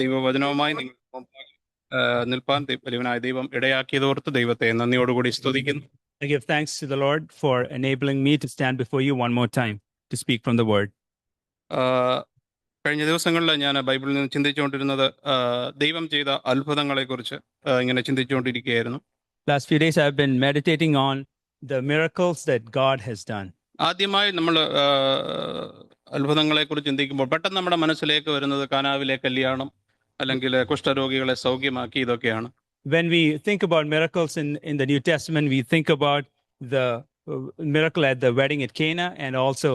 ദൈവവചനവുമായി നിങ്ങൾ നിൽപ്പാൻ വലിയവനായ ദൈവം ഇടയാക്കിയതോർത്ത് ദൈവത്തെ നന്ദിയോടുകൂടി സ്തുതിക്കുന്നു. I give thanks to the Lord for enabling me to stand before you one more time to speak from the word. കഴിഞ്ഞ ദിവസങ്ങളിൽ ഞാൻ ബൈബിളിൽ നിന്ന് ചിന്തിച്ചുകൊണ്ടിരുന്നത് ദൈവം ചെയ്ത അത്ഭുതങ്ങളെക്കുറിച്ച് ഇങ്ങനെ ചിന്തിച്ചുകൊണ്ടിരിക്കുകയായിരുന്നു. Last few days I've been meditating on the miracles that God has done. ആദ്യമായി നമ്മൾ അത്ഭുതങ്ങളെക്കുറിച്ച് ചിന്തിക്കുമ്പോൾ പെട്ടെന്ന് നമ്മുടെ മനസ്സിലേക്ക് വരുന്നത് കാനാവിലെ കല്യാണം അല്ലെങ്കിൽ കുഷ്ഠരോഗികളെ സൗഖ്യമാക്കി ഇതൊക്കെയാണ്. When we think about miracles in the New Testament, we think about the miracle at the wedding at Cana and also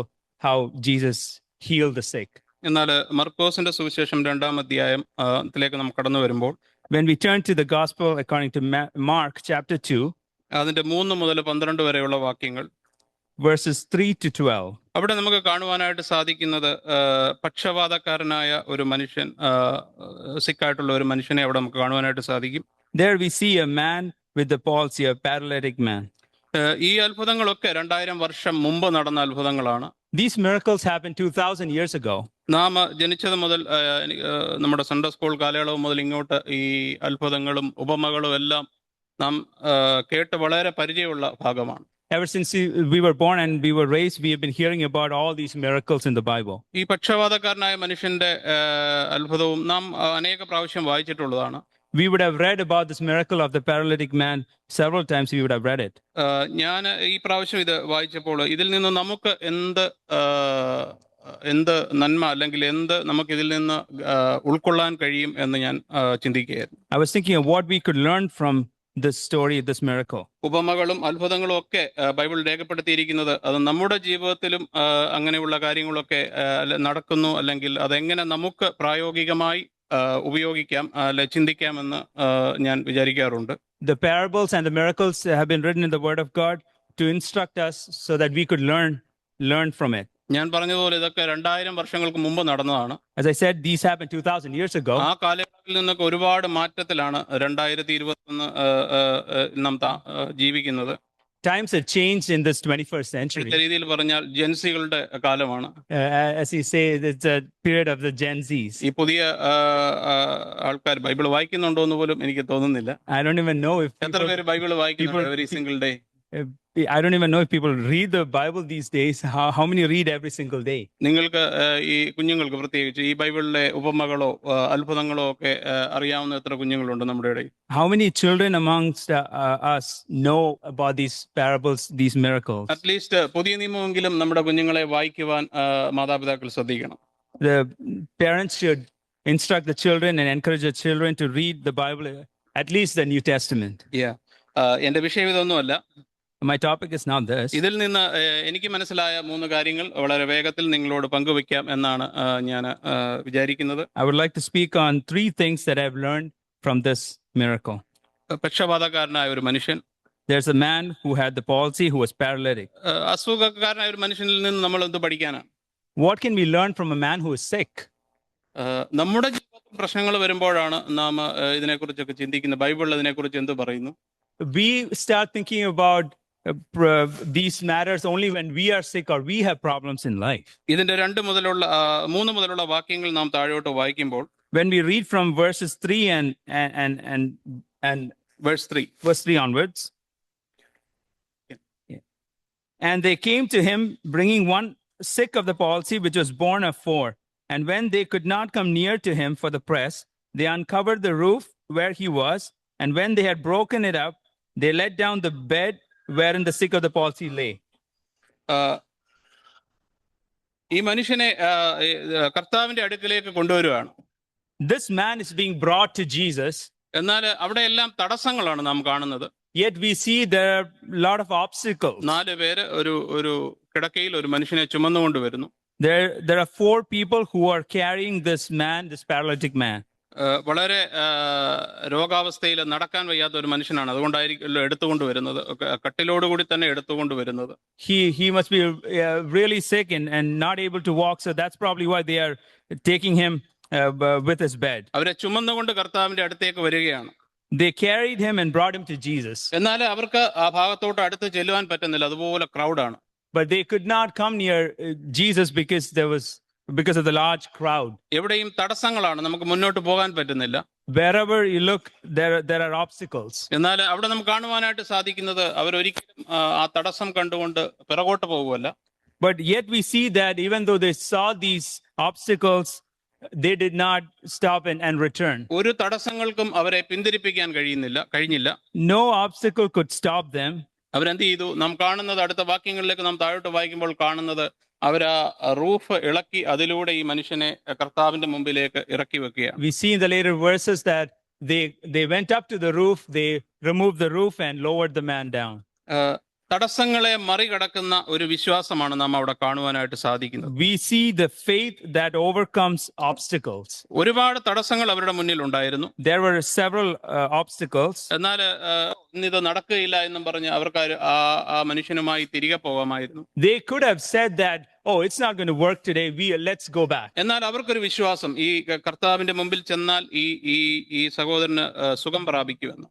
how Jesus healed the sick. എന്നാൽ മർക്കോസിന്റെ സുവിശേഷം 2-ാം അധ്യായത്തിലേക്ക് നാം കടന്നു വരുമ്പോൾ, when we turn to the gospel according to Mark chapter 2, അതിന്റെ 3 മുതൽ 12 വരെയുള്ള വാക്യങ്ങൾ, verses 3 to 12, അവിടെ നമുക്ക് കാണുവാനായിട്ട് സാധിക്കുന്നത് പക്ഷവാതക്കാരനായ ഒരു മനുഷ്യൻ, സിക്കായിട്ടുള്ള ഒരു മനുഷ്യനെ അവിടെ നമുക്ക് കാണുവാനായിട്ട് സാധിക്കും. There we see a man with the palsy, a paralytic man. ഈ അത്ഭുതങ്ങളൊക്കെ 2000 വർഷം മുമ്പ് നടന്ന അത്ഭുതങ്ങളാണ്. These miracles happened 2000 years ago. നാം ജനിച്ചത് മുതൽ നമ്മുടെ സൺഡേ സ്കൂൾ കാലയളവ് മുതൽ ഇങ്ങോട്ട് ഈ അത്ഭുതങ്ങളും ഉപമകളും എല്ലാം നാം കേട്ട് വളരെ പരിചയമുള്ള ഭാഗമാണ്. Ever since we were born and we were raised, we have been hearing about all these miracles in the Bible. ഈ പക്ഷവാതക്കാരനായ മനുഷ്യന്റെ അത്ഭുതവും നാം അനേക പ്രാവശ്യം വായിച്ചിട്ടുള്ളതാണ്. We would have read about this miracle of the paralytic man several times. We would have read it. ഞാൻ ഈ പ്രാവശ്യം ഇത് വായിച്ചപ്പോൾ ഇതിൽ നിന്ന് നമുക്ക് എന്ത് നന്മ അല്ലെങ്കിൽ എന്ത് നമുക്ക് ഇതിൽ നിന്ന് ഉൾക്കൊള്ളാൻ കഴിയും എന്ന് ഞാൻ ചിന്തിക്കുകയായിരുന്നു. I was thinking of what we could learn from this story, this miracle. ഉപമകളും അത്ഭുതങ്ങളും ഒക്കെ ബൈബിൾ രേഖപ്പെടുത്തിയിരിക്കുന്നത് അത് നമ്മുടെ ജീവിതത്തിലും അങ്ങനെയുള്ള കാര്യങ്ങളൊക്കെ നടക്കുന്നു, അല്ലെങ്കിൽ അതെങ്ങനെ നമുക്ക് പ്രായോഗികമായി ഉപയോഗിക്കാം അല്ലെ ചിന്തിക്കാമെന്ന് ഞാൻ വിചാരിക്കാറുണ്ട്. The parables and the miracles have been written in the word of God to instruct us so that we could learn from it. ഞാൻ പറഞ്ഞതുപോലെ ഇതൊക്കെ 2000 വർഷങ്ങൾക്ക് മുമ്പ് നടന്നതാണ്. As I said, these happened 2000 years ago. ആ കാലഘട്ടത്തിൽ നിന്നൊക്കെ ഒരുപാട് മാറ്റത്തിലാണ് 2021 നാം ജീവിക്കുന്നത്. Times have changed in this 21st century. രീതിയിൽ പറഞ്ഞാൽ ജെൻസികളുടെ കാലമാണ്. As you say, it's a period of the Gen Zs. ഈ പുതിയ ആൾക്കാർ ബൈബിൾ വായിക്കുന്നുണ്ടോ എന്ന് പോലും എനിക്ക് തോന്നുന്നില്ല. I don't even know if എത്ര പേര് ബൈബിൾ വായിക്കുന്നു every single day. I don't even know if people read the Bible these days. How many read every single day? നിങ്ങൾക്ക് ഈ കുഞ്ഞുങ്ങൾക്ക് പ്രത്യേകിച്ച് ഈ ബൈബിളിലെ ഉപമകളോ അത്ഭുതങ്ങളോ ഒക്കെ അറിയാവുന്ന എത്ര കുഞ്ഞുങ്ങളുണ്ട് നമ്മുടെ ഇടയിൽ? How many children amongst us know about these parables, these miracles? At least പുതിയ നിയമമെങ്കിലും നമ്മുടെ കുഞ്ഞുങ്ങളെ വായിക്കുവാൻ മാതാപിതാക്കൾ ശ്രദ്ധിക്കണം. The parents should instruct the children and encourage the children to read the Bible, at least the New Testament. എന്റെ വിഷയം ഇതൊന്നുമല്ല. My topic is not this. ഇതിൽ നിന്ന് എനിക്ക് മനസ്സിലായ 3 കാര്യങ്ങൾ വളരെ വേഗത്തിൽ നിങ്ങളോട് പങ്കുവയ്ക്കാം എന്നാണ് ഞാൻ വിചാരിക്കുന്നത്. I would like to speak on 3 things that I've learned from this miracle. പക്ഷവാതക്കാരനായ ഒരു മനുഷ്യൻ. There's a man who had the palsy, who was paralytic. അസുഖക്കാരനായ ഒരു മനുഷ്യനിൽ നിന്ന് നമ്മൾ എന്ത് പഠിക്കാനാണ്? What can we learn from a man who is sick? നമ്മുടെ ജീവിതത്തിൽ പ്രശ്നങ്ങൾ വരുമ്പോഴാണ് നാം ഇതിനെക്കുറിച്ചൊക്കെ ചിന്തിക്കുന്നത്. ബൈബിളിൽ ഇതിനെക്കുറിച്ച് എന്ത് പറയുന്നു? We start thinking about these matters only when we are sick or we have problems in life. ഇതിന്റെ 3 മുതലുള്ള വാക്യങ്ങൾ നാം താഴോട്ട് വായിക്കുമ്പോൾ, when we read from verses 3 and verse 3 onwards, and they came to him bringing one sick of the palsy, which was born of 4, and when they could not come near to him for the press, they uncovered the roof where he was, and when they had broken it up, they let down the bed wherein the sick of the palsy lay. ഈ മനുഷ്യനെ കർത്താവിന്റെ അടുക്കലേക്ക് കൊണ്ടുവരുവാണ്. This man is being brought to Jesus. എന്നാൽ അവിടെ എല്ലാം തടസ്സങ്ങളാണ് നാം കാണുന്നത്. Yet we see there are a lot of obstacles. 4 പേര് ഒരു കിടക്കയിൽ ഒരു മനുഷ്യനെ ചുമന്നുകൊണ്ട് വരുന്നു. There are 4 people who are carrying this man, this paralytic man. വളരെ രോഗാവസ്ഥയിൽ നടക്കാൻ വയ്യാത്ത ഒരു മനുഷ്യനാണ്. അതുകൊണ്ടായിരിക്കും എടുത്തുകൊണ്ട് വരുന്നത്, കട്ടിലോടുകൂടി തന്നെ എടുത്തുകൊണ്ട് വരുന്നത്. He must be really sick and not able to walk, so that's probably why they are taking him with his bed. അവരെ ചുമന്നുകൊണ്ട് കർത്താവിന്റെ അടുത്തേക്ക് വരികയാണ്. They carried him and brought him to Jesus. എന്നാൽ അവർക്ക് ആ ഭാഗത്തോട്ട് അടുത്ത് ചെല്ലുവാൻ പറ്റുന്നില്ല, അതുപോലെ ക്രൗഡാണ്. But they could not come near Jesus because there was because of the large crowd. എവിടെയും തടസ്സങ്ങളാണ്, നമുക്ക് മുന്നോട്ട് പോകാൻ പറ്റുന്നില്ല. Wherever you look, there are obstacles. എന്നാൽ അവിടെ നമുക്ക് കാണുവാനായിട്ട് സാധിക്കുന്നത് അവരൊരിക്കലും ആ തടസ്സം കണ്ടുകൊണ്ട് പിറകോട്ട് പോകുമല്ല. But yet we see that even though they saw these obstacles, they did not stop and return. ഒരു തടസ്സങ്ങൾക്കും അവരെ പിന്തിരിപ്പിക്കാൻ കഴിഞ്ഞില്ല. No obstacle could stop them. അവരെന്ത് ചെയ്തു? നാം കാണുന്നത് അടുത്ത വാക്യങ്ങളിലേക്ക് നാം താഴോട്ട് വായിക്കുമ്പോൾ കാണുന്നത്, അവരാ റൂഫ് ഇളക്കി അതിലൂടെ ഈ മനുഷ്യനെ കർത്താവിന്റെ മുമ്പിലേക്ക് ഇറക്കി വെക്കുകയാണ്. We see in the later verses that they went up to the roof, they removed the roof and lowered the man down. തടസ്സങ്ങളെ മറികടക്കുന്ന ഒരു വിശ്വാസമാണ് നാം അവിടെ കാണുവാനായിട്ട് സാധിക്കുന്നത്. We see the faith that overcomes obstacles. ഒരുപാട് തടസ്സങ്ങൾ അവരുടെ മുന്നിൽ ഉണ്ടായിരുന്നു. There were several obstacles. എന്നാൽ ഇന്നിത് നടക്കുകയില്ല എന്നും പറഞ്ഞ് അവർക്ക് ആ മനുഷ്യനുമായി തിരികെ പോകാമായിരുന്നു. They could have said that, oh, it's not going to work today, let's go back. എന്നാൽ അവർക്കൊരു വിശ്വാസം, ഈ കർത്താവിന്റെ മുമ്പിൽ ചെന്നാൽ ഈ സഹോദരന് സുഖം പ്രാപിക്കുമെന്ന്.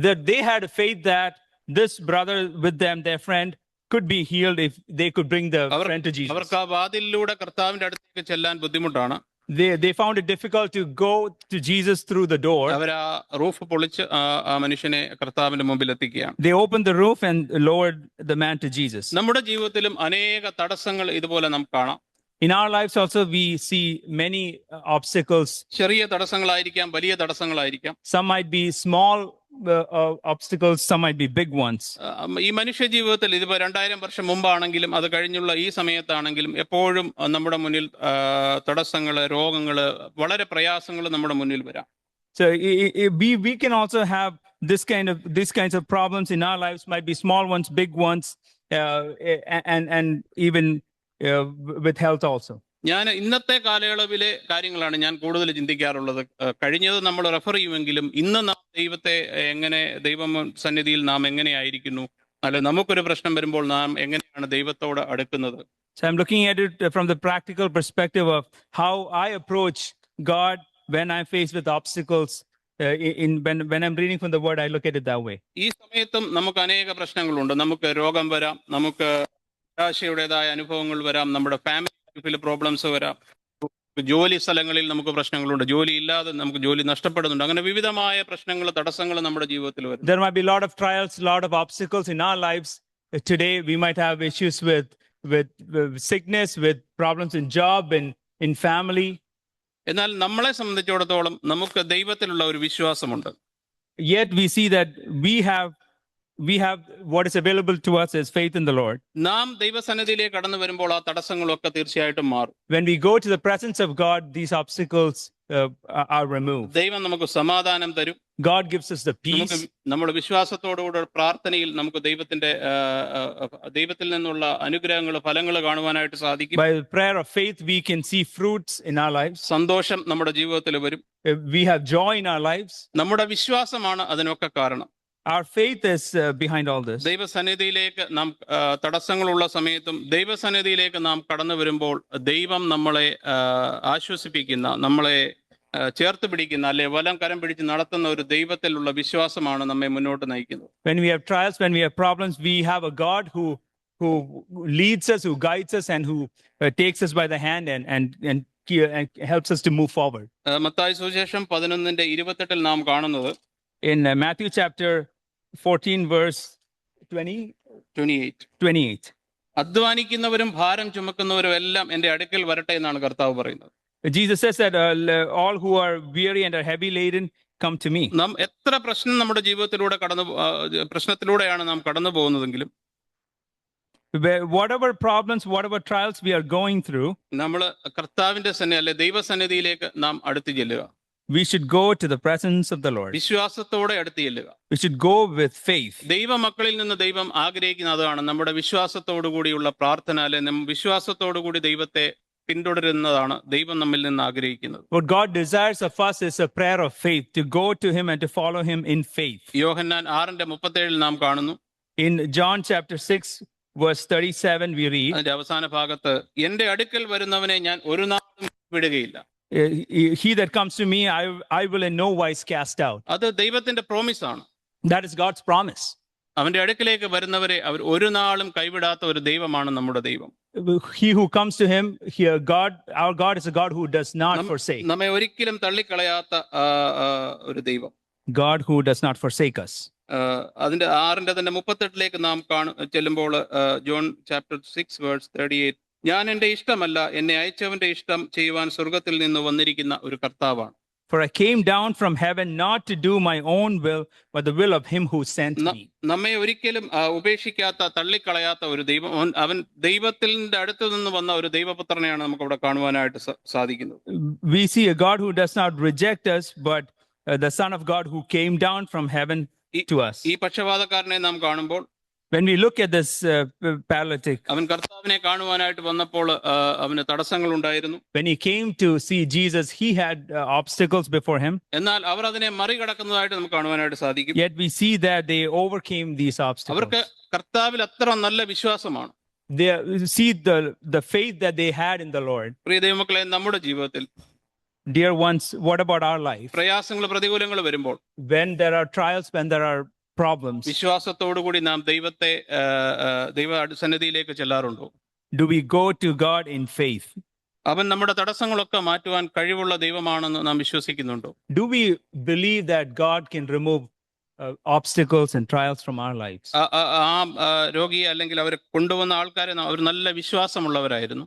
That they had a faith that this brother with them, their friend, could be healed if they could bring the friend to Jesus. അവർക്ക് ആ വാതിലിലൂടെ കർത്താവിന്റെ അടുത്തേക്ക് ചെല്ലാൻ ബുദ്ധിമുട്ടാണ്. They found it difficult to go to Jesus through the door. അവർ ആ roof പൊളിച്ച് ആ മനുഷ്യനെ കർത്താവിന്റെ മുമ്പിൽ എത്തിക്കുകയാണ്. They opened the roof and lowered the man to Jesus. നമ്മുടെ ജീവിതത്തിലും അനേക തടസ്സങ്ങൾ ഇതുപോലെ നമുക്ക് കാണാം. In our lives also we see many obstacles. ചെറിയ തടസ്സങ്ങളായിരിക്കാം, വലിയ തടസ്സങ്ങളായിരിക്കാം. Some might be small obstacles, some might be big ones. ഈ മനുഷ്യ ജീവിതത്തിൽ ഇതിപ്പോ 2000 വർഷം മുമ്പാണെങ്കിലും അത് കഴിഞ്ഞുള്ള ഈ സമയത്താണെങ്കിലും എപ്പോഴും നമ്മുടെ മുന്നിൽ തടസ്സങ്ങള്, രോഗങ്ങള്, വളരെ പ്രയാസങ്ങൾ നമ്മുടെ മുന്നിൽ വരാം. So we can also have these kinds of problems in our lives. Might be small ones, big ones, and even with health also. ഞാൻ ഇന്നത്തെ കാലയളവിലെ കാര്യങ്ങളാണ് ഞാൻ കൂടുതൽ ചിന്തിക്കാറുള്ളത്. കഴിഞ്ഞത് നമ്മൾ റെഫർ ചെയ്യുമെങ്കിലും ഇന്ന് നാം ദൈവത്തെ എങ്ങനെ, ദൈവം സന്നിധിയിൽ നാം എങ്ങനെയായിരിക്കുന്നു, അല്ലെ നമുക്കൊരു പ്രശ്നം വരുമ്പോൾ നാം എങ്ങനെയാണ് ദൈവത്തോട് അടുക്കുന്നത്. So I'm looking at it from the practical perspective of how I approach God when I'm faced with obstacles. When I'm reading from the word, I look at it that way. ഈ സമയത്തും നമുക്ക് അനേക പ്രശ്നങ്ങളുണ്ട്. നമുക്ക് രോഗം വരാം, നമുക്ക് നിരാശയുടേതായ അനുഭവങ്ങൾ വരാം, നമ്മുടെ ഫാമിലി ലൈഫിൽ പ്രോബ്ലംസ് വരാം, ജോലി സ്ഥലങ്ങളിൽ നമുക്ക് പ്രശ്നങ്ങളുണ്ട്, ജോലി ഇല്ലാതെ നമുക്ക് ജോലി നഷ്ടപ്പെടുന്നുണ്ട്. അങ്ങനെ വിവിധമായ പ്രശ്നങ്ങൾ, തടസ്സങ്ങൾ നമ്മുടെ ജീവിതത്തിൽ വരും. There might be a lot of trials, a lot of obstacles in our lives. Today we might have issues with sickness, with problems in job and in family. എന്നാൽ നമ്മളെ സംബന്ധിച്ചിടത്തോളം നമുക്ക് ദൈവത്തിലുള്ള ഒരു വിശ്വാസമുണ്ട്. Yet we see that we have what is available to us as faith in the Lord. നാം ദൈവസന്നിധിയിലേക്ക് കടന്നു വരുമ്പോൾ ആ തടസ്സങ്ങളൊക്കെ തീർച്ചയായിട്ടും മാറും. When we go to the presence of God, these obstacles are removed. ദൈവം നമുക്ക് സമാധാനം തരും. God gives us the peace. നമ്മുടെ വിശ്വാസത്തോടുകൂടെ പ്രാർത്ഥനയിൽ നമുക്ക് ദൈവത്തിൽ നിന്നുള്ള അനുഗ്രഹങ്ങൾ, ഫലങ്ങൾ കാണുവാനായിട്ട് സാധിക്കും. By the prayer of faith, we can see fruits in our lives. സന്തോഷം നമ്മുടെ ജീവിതത്തിൽ വരും. We have joy in our lives. നമ്മുടെ വിശ്വാസമാണ് അതിനൊക്കെ കാരണം. Our faith is behind all this. ദൈവസന്നിധിയിലേക്ക് നാം തടസ്സങ്ങളുള്ള സമയത്തും ദൈവസന്നിധിയിലേക്ക് നാം കടന്നു വരുമ്പോൾ ദൈവം നമ്മളെ ആശ്വസിപ്പിക്കുന്ന, നമ്മളെ ചേർത്ത് പിടിക്കുന്ന, അല്ലെ വലം കരം പിടിച്ച് നടത്തുന്ന ഒരു ദൈവത്തിലുള്ള വിശ്വാസമാണ് നമ്മെ മുന്നോട്ട് നയിക്കുന്നത്. When we have trials, when we have problems, we have a God who leads us, who guides us, and who takes us by the hand and helps us to move forward. Mathai സുവിശേഷം 11:28 നാം കാണുന്നത്, in Matthew chapter 14 verse 28. അധ്വാനിക്കുന്നവരും ഭാരം ചുമക്കുന്നവരും എല്ലാം എൻ്റെ അടുക്കൽ വരട്ടെ എന്നാണ് കർത്താവ് പറയുന്നത്. Jesus says that all who are weary and are heavy laden, come to me. നാം എത്ര പ്രശ്നം നമ്മുടെ ജീവിതത്തിലൂടെ പ്രശ്നത്തിലൂടെയാണ് നാം കടന്നു പോകുന്നതെങ്കിലും, whatever problems, whatever trials we are going through, നമ്മൾ കർത്താവിന്റെ അല്ലെ ദൈവസന്നിധിയിലേക്ക് നാം അടുത്ത് ചെല്ലുക. we should go to the presence of the Lord. വിശ്വാസത്തോടെ അടുത്ത് ചെല്ലുക. We should go with faith. ദൈവമക്കളിൽ നിന്ന് ദൈവം ആഗ്രഹിക്കുന്ന അതാണ്, നമ്മുടെ വിശ്വാസത്തോടു കൂടിയുള്ള പ്രാർത്ഥന, അല്ലെ വിശ്വാസത്തോടു കൂടി ദൈവത്തെ പിന്തുടരുന്നതാണ് ദൈവം നമ്മിൽ നിന്ന് ആഗ്രഹിക്കുന്നത്. What God desires of us is a prayer of faith, to go to him and to follow him in faith. യോഹന്നാൻ 6:37 നാം കാണുന്നു. In John chapter 6 verse 37 we read, അതിന്റെ അവസാന ഭാഗത്ത്, എന്റെ അടുക്കൽ വരുന്നവനെ ഞാൻ ഒരു നാളും വിടുകയില്ല. he that comes to me I will in no wise cast out. അത് ദൈവത്തിന്റെ പ്രോമിസ് ആണ്. That is God's promise. അവന്റെ അടുക്കിലേക്ക് വരുന്നവരെ അവർ ഒരു നാളും കൈവിടാത്ത ഒരു ദൈവമാണ് നമ്മുടെ ദൈവം. he who comes to him, here, our God is a God who does not forsake, നമ്മെ ഒരിക്കലും തള്ളിക്കളയാത്ത ഒരു ദൈവം. God who does not forsake us. അതിന്റെ 6ന്റെ തന്നെ 38ലേക്ക് നാം ചെല്ലുമ്പോൾ ജോൺ ചാപ്റ്റർ 6 വേഴ്സ് 38, ഞാൻ എൻ്റെ ഇഷ്ടമല്ല എന്നെ അയച്ചവന്റെ ഇഷ്ടം ചെയ്യുവാൻ സ്വർഗത്തിൽ നിന്ന് വന്നിരിക്കുന്ന ഒരു കർത്താവാണ്. For I came down from heaven not to do my own will, but the will of him who sent me. നമ്മെ ഒരിക്കലും ഉപേക്ഷിക്കാത്ത തള്ളിക്കളയാത്ത ഒരു ദൈവം, അവൻ ദൈവത്തിന്റെ അടുത്ത് നിന്ന് വന്ന ഒരു ദൈവപുത്രനെയാണ് നമുക്ക് അവിടെ കാണുവാനായിട്ട് സാധിക്കുന്നത്. We see a God who does not reject us, but the Son of God who came down from heaven to us. ഈ പക്ഷപാതക്കാരനെ നാം കാണുമ്പോൾ, when we look at this paralytic, അവൻ കർത്താവിനെ കാണുവാനായിട്ട് വന്നപ്പോൾ അവന് തടസ്സങ്ങൾ ഉണ്ടായിരുന്നു. when he came to see Jesus, he had obstacles before him. എന്നാൽ അവർ അതിനെ മറികടക്കുന്നതായിട്ട് നമുക്ക് കാണുവാനായിട്ട് സാധിക്കും. Yet we see that they overcame these obstacles. അവർക്ക് കർത്താവിൽ അത്ര നല്ല വിശ്വാസമാണ്. They see the faith that they had in the Lord. പ്രിയ ദൈവമക്കളെ, നമ്മുടെ ജീവിതത്തിൽ, dear ones, what about our life? പ്രയാസങ്ങൾ പ്രതികൂലങ്ങൾ വരുമ്പോൾ, when there are trials, when there are problems, വിശ്വാസത്തോടുകൂടി നാം ദൈവ സന്നിധിയിലേക്ക് ചെല്ലാറുണ്ടോ? do we go to God in faith? അവൻ നമ്മുടെ തടസ്സങ്ങളൊക്കെ മാറ്റുവാൻ കഴിവുള്ള ദൈവമാണെന്ന് നാം വിശ്വസിക്കുന്നുണ്ടോ? Do we believe that God can remove obstacles and trials from our lives? രോഗിയെ അല്ലെങ്കിൽ അവരെ കൊണ്ടുവന്ന ആൾക്കാരെ അവർ നല്ല വിശ്വാസമുള്ളവരായിരുന്നു.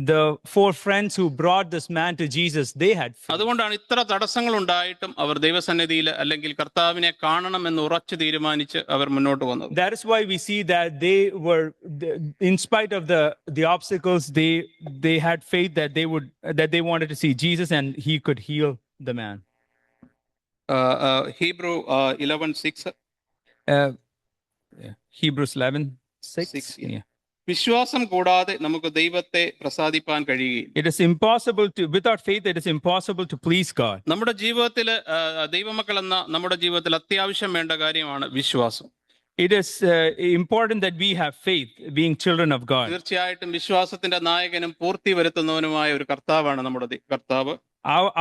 The 4 friends who brought this man to Jesus, they had faith. അതുകൊണ്ടാണ് ഇത്ര തടസ്സങ്ങൾ ഉണ്ടായിട്ടും അവർ ദൈവസന്നിധിയിൽ അല്ലെങ്കിൽ കർത്താവിനെ കാണണമെന്ന് ഉറച്ചു തീരുമാനിച്ച് അവർ മുന്നോട്ട് വന്നത്. That is why we see that they were, in spite of the obstacles, they had faith that they wanted to see Jesus and he could heal the man. Hebrew 11:6. Hebrews 11:6. Yeah. വിശ്വാസം കൂടാതെ നമുക്ക് ദൈവത്തെ പ്രസാദിപ്പാൻ കഴിയുകയില്ല. It is impossible to, without faith, it is impossible to please God. നമ്മുടെ ജീവിതത്തിൽ ദൈവമക്കൾ എന്ന നമ്മുടെ ജീവിതത്തിൽ അത്യാവശ്യം വേണ്ട കാര്യമാണ് വിശ്വാസം. It is important that we have faith, being children of God. തീർച്ചയായിട്ടും വിശ്വാസത്തിന്റെ നായകനും പൂർത്തി വരുത്തുന്നവനുമായ ഒരു കർത്താവാണ് നമ്മുടെ കർത്താവ്.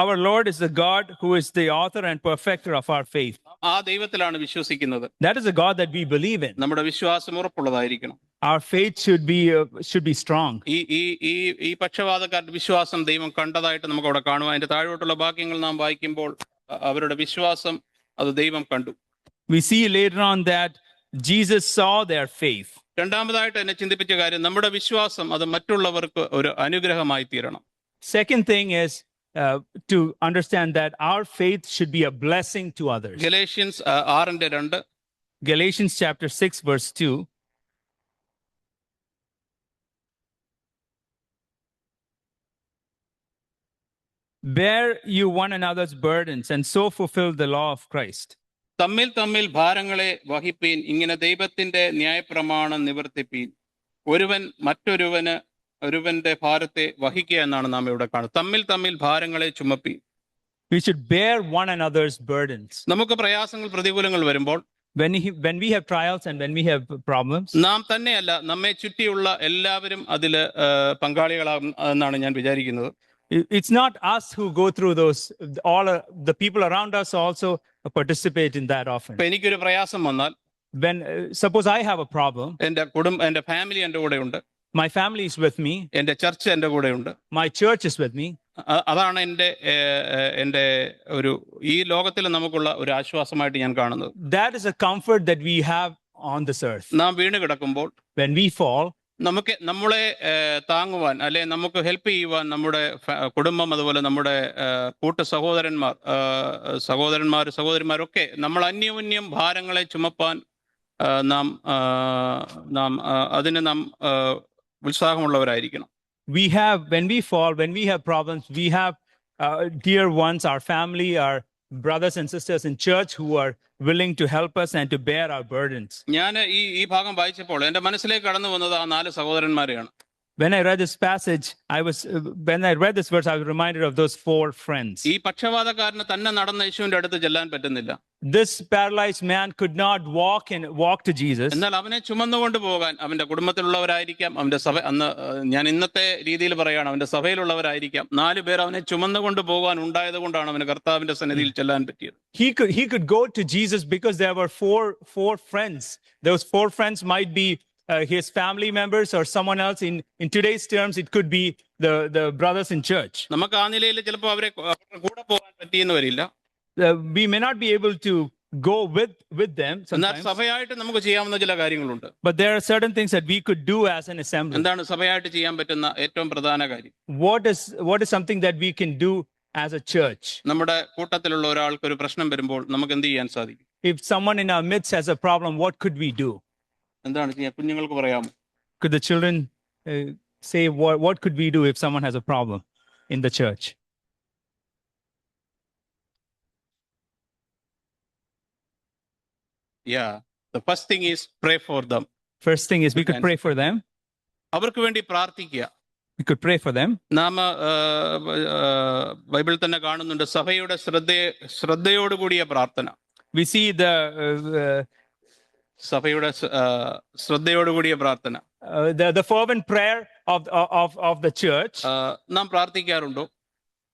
Our Lord is the God who is the author and perfecter of our faith. ആ ദൈവത്തിലാണ് വിശ്വസിക്കുന്നത്. That is the God that we believe in. നമ്മുടെ വിശ്വാസം ഉറപ്പുള്ളതായിരിക്കണം. Our faith should be strong. ഈ പക്ഷപാതക്കാരുടെ വിശ്വാസം ദൈവം കണ്ടതായിട്ട് നമുക്ക് അവിടെ കാണുവാൻ, അതിന്റെ താഴോട്ടുള്ള വാക്യങ്ങൾ നാം വായിക്കുമ്പോൾ അവരുടെ വിശ്വാസം അത് ദൈവം കണ്ടു. We see later on that Jesus saw their faith. രണ്ടാമതായിട്ട് എന്നെ ചിന്തിപ്പിച്ച കാര്യം, നമ്മുടെ വിശ്വാസം അത് മറ്റുള്ളവർക്ക് ഒരു അനുഗ്രഹമായി തീരണം. Second thing is to understand that our faith should be a blessing to others. Galatians 6:2. Galatians chapter 6 verse 2. Bear you one another's burdens and so fulfill the law of Christ. തമ്മിൽ ഭാരങ്ങളെ വഹിപ്പീൻ, ഇങ്ങനെ ദൈവത്തിന്റെ ന്യായപ്രമാണം നിവർത്തിപ്പീൻ. ഒരുവന്റെ ഭാരത്തെ വഹിക്കുക എന്നാണ് നാം ഇവിടെ കാണുന്നത്. തമ്മിൽ ഭാരങ്ങളെ ചുമപ്പീൻ. We should bear one another's burdens. നമുക്ക് പ്രയാസങ്ങൾ പ്രതികൂലങ്ങൾ വരുമ്പോൾ, when we have trials and when we have problems, നാം തന്നെയല്ല, നമ്മെ ചുറ്റിയുള്ള എല്ലാവരും അതിൽ പങ്കാളികളാകും എന്നാണ് ഞാൻ വിചാരിക്കുന്നത്. It's not us who go through those. All the people around us also participate in that often. എനിക്കൊരു പ്രയാസം വന്നാൽ, when suppose I have a problem, എന്റെ ഫാമിലി എന്റെ കൂടെ ഉണ്ട്, my family is with me, എന്റെ ചർച്ച് എന്റെ കൂടെ ഉണ്ട്, my church is with me. അതാണ് എന്റെ ഒരു ഈ ലോകത്തിൽ നമുക്കുള്ള ഒരു ആശ്വാസമായിട്ട് ഞാൻ കാണുന്നത്. That is a comfort that we have on this earth. നാം വീണ് കിടക്കുമ്പോൾ, when we fall, നമ്മളെ താങ്ങുവാൻ അല്ലെ നമുക്ക് ഹെൽപ്പ് ചെയ്യുവാൻ നമ്മുടെ കുടുംബം, അതുപോലെ നമ്മുടെ കൂട്ടു സഹോദരന്മാരൊക്കെ നമ്മൾ അന്യോന്യം ഭാരങ്ങളെ ചുമപ്പാൻ നാം അതിന് നാം ഉത്സാഹമുള്ളവരായിരിക്കണം. when we fall, when we have problems, we have dear ones, our family, our brothers and sisters in church who are willing to help us and to bear our burdens. ഞാൻ ഈ ഭാഗം വായിച്ചപ്പോൾ എൻ്റെ മനസ്സിലേക്ക് കടന്നു വന്നത് ആ 4 സഹോദരന്മാരെയാണ്. When I read this passage, when I read this verse, I was reminded of those 4 friends. ഈ പക്ഷപാതക്കാരന് തന്നെ നടന്ന യേശുവിന്റെ അടുത്ത് ചെല്ലാൻ പറ്റുന്നില്ല. This paralyzed man could not walk to Jesus. എന്നാൽ അവനെ ചുമന്നുകൊണ്ട് പോകാൻ അവന്റെ കുടുംബത്തിലുള്ളവരായിരിക്കാം, അവന്റെ സഭ, അന്ന് ഞാൻ ഇന്നത്തെ രീതിയിൽ പറയുകയാണ്, അവന്റെ സഭയിലുള്ളവരായിരിക്കാം, 4 പേർ അവനെ ചുമന്നുകൊണ്ട് പോകാൻ ഉണ്ടായത് കൊണ്ടാണ് അവന് കർത്താവിന്റെ സന്നിധിയിൽ ചെല്ലാൻ പറ്റിയത്. He could go to Jesus because there were four friends. Those 4 friends might be his family members or someone else. In today's terms, it could be the brothers in church. നമുക്ക് ആ നിലയിൽ ചിലപ്പോൾ അവരുടെ കൂടെ പോകാൻ പറ്റിയെന്ന് വരില്ല. We may not be able to go with them എന്നാൽ sometimes, സഭയായിട്ട് നമുക്ക് ചെയ്യാവുന്ന ചില കാര്യങ്ങളുണ്ട്. but there are certain things that we could do as an assembly. എന്താണ് സഭയായിട്ട് ചെയ്യാൻ പറ്റുന്ന ഏറ്റവും പ്രധാന കാര്യം? What is something that we can do as a church? നമ്മുടെ കൂട്ടത്തിലുള്ള ഒരാൾക്ക് ഒരു പ്രശ്നം വരുമ്പോൾ നമുക്ക് എന്ത് ചെയ്യാൻ സാധിക്കും? If someone in our midst has a problem, what could we do? എന്താണ് ചെയ്യാൻ? കുഞ്ഞുങ്ങൾക്ക് പറയാമോ? Could the children say what could we do if someone has a problem in the church? Yeah, the first thing is pray for them. First thing is we could pray for them. അവർക്ക് വേണ്ടി പ്രാർത്ഥിക്കുക. We could pray for them. നാം Bible തന്നെ കാണുന്നുണ്ട് സഭയുടെ ശ്രദ്ധയോടുകൂടിയ പ്രാർത്ഥന. We see സഭയുടെ ശ്രദ്ധയോടുകൂടിയ പ്രാർത്ഥന. The fervent prayer of the church. നാം പ്രാർത്ഥിക്കാറുണ്ടോ?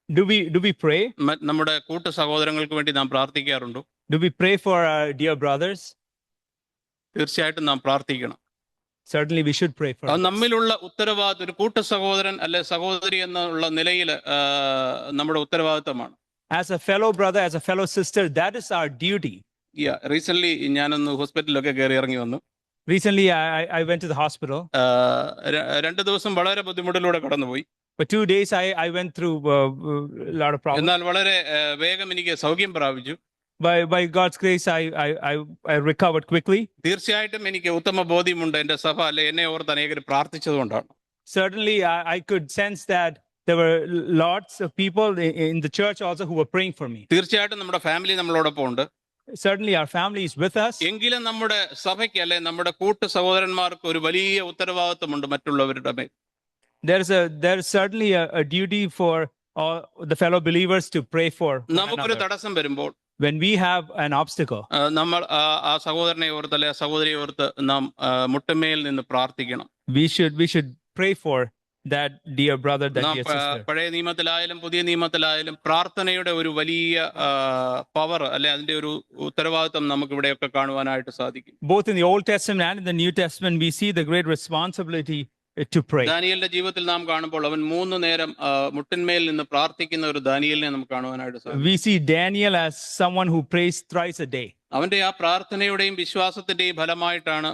Do we pray? നമ്മുടെ കൂട്ടു സഹോദരങ്ങൾക്ക് വേണ്ടി നാം പ്രാർത്ഥിക്കാറുണ്ടോ? Do we pray for our dear brothers? തീർച്ചയായിട്ടും നാം പ്രാർത്ഥിക്കണം. Certainly we should pray for അത് them. നമ്മിലുള്ള ഉത്തരവാദിത്വം, ഒരു കൂട്ടു സഹോദരൻ അല്ലെ സഹോദരി എന്നുള്ള നിലയിൽ നമ്മുടെ ഉത്തരവാദിത്തമാണ്. As a fellow brother, as a fellow sister, that is our duty. Recent ഞാനൊന്ന് ഹോസ്പിറ്റലിലൊക്കെ കയറി ഇറങ്ങി വന്നു. Recently, I went to the hospital. 2 ദിവസം വളരെ ബുദ്ധിമുട്ടിലൂടെ കടന്നുപോയി. For 2 days, I went through a lot of problems. എന്നാൽ വളരെ വേഗം എനിക്ക് സൗഖ്യം പ്രാപിച്ചു. By God's grace, I recovered quickly. തീർച്ചയായിട്ടും എനിക്ക് ഉത്തമ ബോധ്യമുണ്ട് എന്റെ സഭ അല്ലെ എന്നെ ഓർത്ത് അനേകർ പ്രാർത്ഥിച്ചതുകൊണ്ടാണ്. Certainly, I could sense that there were lots of people in the church also who were praying for me. തീർച്ചയായിട്ടും നമ്മുടെ ഫാമിലി നമ്മളോടൊപ്പം ഉണ്ട്. Certainly, our family is with us. എങ്കിലും നമ്മുടെ സഭയ്ക്ക് അല്ലെ നമ്മുടെ കൂട്ടു സഹോദരന്മാർക്ക് ഒരു വലിയ ഉത്തരവാദിത്തമുണ്ട് മറ്റുള്ളവരുടെ മേൽ. There is certainly a duty for all the fellow believers to pray for one നമുക്കൊരു another. തടസ്സം വരുമ്പോൾ When we have an obstacle, നമ്മൾ ആ സഹോദരനെ ഓർത്ത് അല്ലെ ആ സഹോദരിയെ ഓർത്ത് നാം മുട്ടുമേൽ നിന്ന് പ്രാർത്ഥിക്കണം. we should pray for that dear brother, that നാം dear sister. പഴയ നിയമത്തിലായാലും പുതിയ നിയമത്തിലായാലും പ്രാർത്ഥനയുടെ ഒരു വലിയ പവർ അല്ലെ അതിന്റെ ഒരു ഉത്തരവാദിത്തം നമുക്ക് ഇവിടെയൊക്കെ കാണുവാനായിട്ട് സാധിക്കും. Both in the Old Testament and in the New Testament, we see the great responsibility to pray. ദാനിയേലിന്റെ ജീവിതത്തിൽ നാം കാണുമ്പോൾ അവൻ 3 നേരം മുട്ടിന്മേൽ നിന്ന് പ്രാർത്ഥിക്കുന്ന ഒരു ദാനിയേലിനെ നമുക്ക് കാണുവാനായിട്ട് സാധിക്കും. We see Daniel as someone who prays thrice a day. അവന്റെ ആ പ്രാർത്ഥനയുടെയും വിശ്വാസത്തിന്റെയും ഫലമായിട്ടാണ്